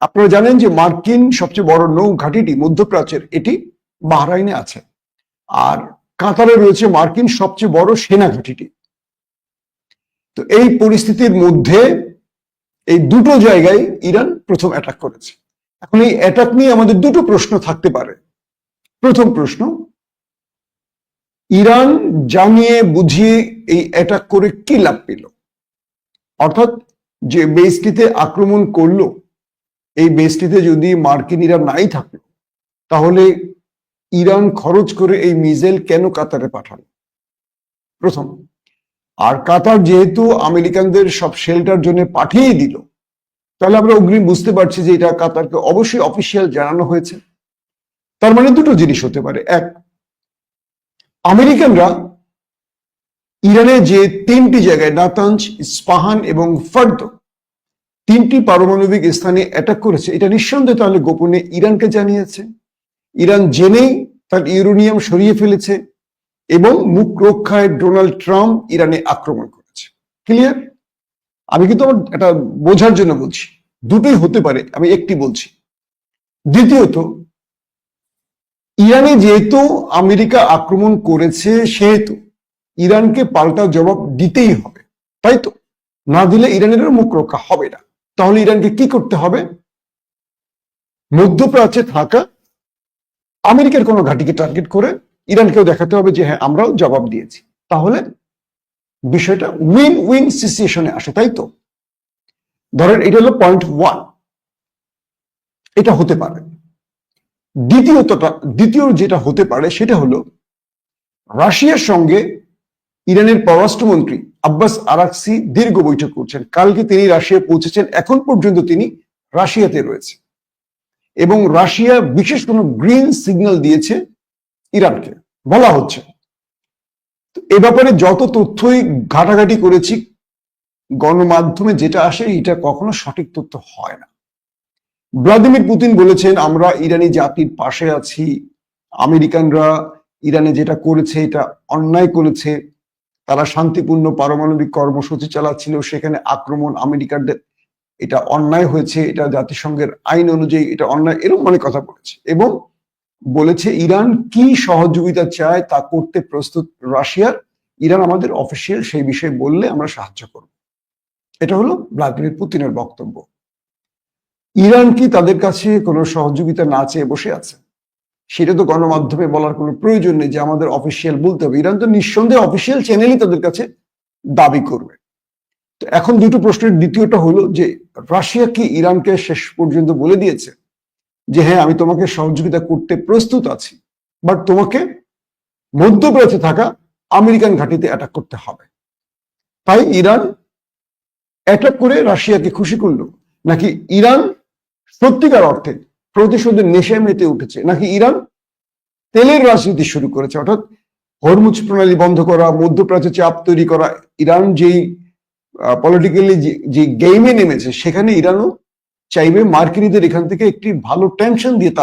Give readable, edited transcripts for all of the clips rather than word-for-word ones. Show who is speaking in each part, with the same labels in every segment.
Speaker 1: আপনারা জানেন যে মার্কিন সবচেয়ে বড় নৌ ঘাঁটিটি মধ্যপ্রাচ্যের এটি বাহরাইনে আছে, আর কাতারে রয়েছে মার্কিন সবচেয়ে বড় সেনা ঘাঁটিটি। তো এই পরিস্থিতির মধ্যে এই দুটো জায়গায় ইরান প্রথম অ্যাটাক করেছে। এখন এই অ্যাটাক নিয়ে আমাদের দুটো প্রশ্ন থাকতে পারে। প্রথম প্রশ্ন, ইরান জানিয়ে বুঝিয়ে এই অ্যাটাক করে কি লাভ পেল? অর্থাৎ যে বেসটিতে আক্রমণ করলো, এই বেসটিতে যদি মার্কিনিরা নাই থাকলো, তাহলে ইরান খরচ করে এই মিসাইল কেন কাতারে পাঠালো? প্রথম। আর কাতার যেহেতু আমেরিকানদের সব শেল্টার জন্য পাঠিয়ে দিল, তাহলে আমরা অগ্রিম বুঝতে পারছি যে এটা কাতারকে অবশ্যই অফিসিয়াল জানানো হয়েছে। তার মানে দুটো জিনিস হতে পারে। এক, আমেরিকানরা ইরানে যে তিনটি জায়গায় নাতাঞ্জ, ইস্পাহান এবং ফার্দ, তিনটি পারমাণবিক স্থানে অ্যাটাক করেছে, এটা নিঃসন্দেহে তাহলে গোপনে ইরানকে জানিয়েছে। ইরান জেনেই তার ইউরেনিয়াম সরিয়ে ফেলেছে এবং মুখ রক্ষায় ডোনাল্ড ট্রাম্প ইরানে আক্রমণ করেছে। ক্লিয়ার? আমি কিন্তু আমার এটা বোঝার জন্য বলছি, দুটোই হতে পারে, আমি একটি বলছি। দ্বিতীয়ত, ইরানে যেহেতু আমেরিকা আক্রমণ করেছে, সেহেতু ইরানকে পাল্টা জবাব দিতেই হবে, তাই তো? না দিলে ইরানের মুখ রক্ষা হবে না। তাহলে ইরানকে কি করতে হবে? মধ্যপ্রাচ্যে থাকা আমেরিকার কোনো ঘাঁটিকে টার্গেট করে ইরানকেও দেখাতে হবে যে হ্যাঁ, আমরাও জবাব দিয়েছি। তাহলে বিষয়টা উইন উইন সিচুয়েশনে আসে, তাই তো? ধরেন এটা হলো পয়েন্ট ওয়ান, এটা হতে পারে। দ্বিতীয় যেটা হতে পারে সেটা হলো, রাশিয়ার সঙ্গে ইরানের পররাষ্ট্রমন্ত্রী আব্বাস আরাকসি দীর্ঘ বৈঠক করছেন। কালকে তিনি রাশিয়া পৌঁছেছেন, এখন পর্যন্ত তিনি রাশিয়াতে রয়েছে এবং রাশিয়া বিশেষ কোনো গ্রিন সিগন্যাল দিয়েছে ইরানকে, বলা হচ্ছে। এ ব্যাপারে যত তথ্যই ঘাটাঘাটি করেছি, গণমাধ্যমে যেটা আসে এটা কখনো সঠিক তথ্য হয় না। ভ্লাদিমির পুতিন বলেছেন, আমরা ইরানি জাতির পাশে আছি, আমেরিকানরা ইরানে যেটা করেছে এটা অন্যায় করেছে, তারা শান্তিপূর্ণ পারমাণবিক কর্মসূচি চালাচ্ছিল, সেখানে আক্রমণ আমেরিকানদের, এটা অন্যায় হয়েছে, এটা জাতিসংঘের আইন অনুযায়ী এটা অন্যায়, এরকম অনেক কথা বলেছে। এবং বলেছে ইরান কি সহযোগিতা চায় তা করতে প্রস্তুত রাশিয়ার, ইরান আমাদের অফিসিয়াল সেই বিষয়ে বললে আমরা সাহায্য করব। এটা হলো ভ্লাদিমির পুতিনের বক্তব্য। ইরান কি তাদের কাছে কোনো সহযোগিতা না চেয়ে বসে আছে? সেটা তো গণমাধ্যমে বলার কোনো প্রয়োজন নেই যে আমাদের অফিসিয়াল বলতে হবে। ইরান তো নিঃসন্দেহে অফিসিয়াল চ্যানেলই তাদের কাছে দাবি করবে। তো এখন দুটো প্রশ্নের দ্বিতীয়টা হলো যে, রাশিয়া কি ইরানকে শেষ পর্যন্ত বলে দিয়েছে যে হ্যাঁ, আমি তোমাকে সহযোগিতা করতে প্রস্তুত আছি, বাট তোমাকে মধ্যপ্রাচ্যে থাকা আমেরিকান ঘাঁটিতে অ্যাটাক করতে হবে? তাই ইরান অ্যাটাক করে রাশিয়াকে খুশি করলো, নাকি ইরান সত্যিকার অর্থে প্রতিশোধের নেশায় মেতে উঠেছে, নাকি ইরান তেলের রাজনীতি শুরু করেছে? অর্থাৎ হরমুজ প্রণালী বন্ধ করা, মধ্যপ্রাচ্যে চাপ তৈরি করা। ইরান যেই পলিটিক্যালি যে গেমে নেমেছে, সেখানে ইরানও চাইবে মার্কিনীদের এখান থেকে একটি ভালো টেনশন দিয়ে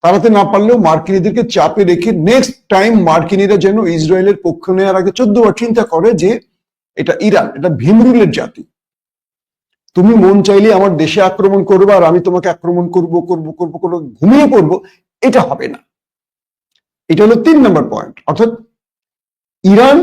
Speaker 1: তাড়াতে না পারলেও মার্কিনীদেরকে চাপে রেখে নেক্সট টাইম মার্কিনীরা যেন ইসরায়েলের পক্ষ নেওয়ার আগে 14 বার চিন্তা করে যে এটা ইরান, এটা ভীমরুলের জাতি, তুমি মন চাইলে আমার দেশে আক্রমণ করবে আর আমি তোমাকে আক্রমণ করব করে ঘুমিয়ে পড়বো, এটা হবে না। এটা হলো 3 নম্বর পয়েন্ট। অর্থাৎ ইরান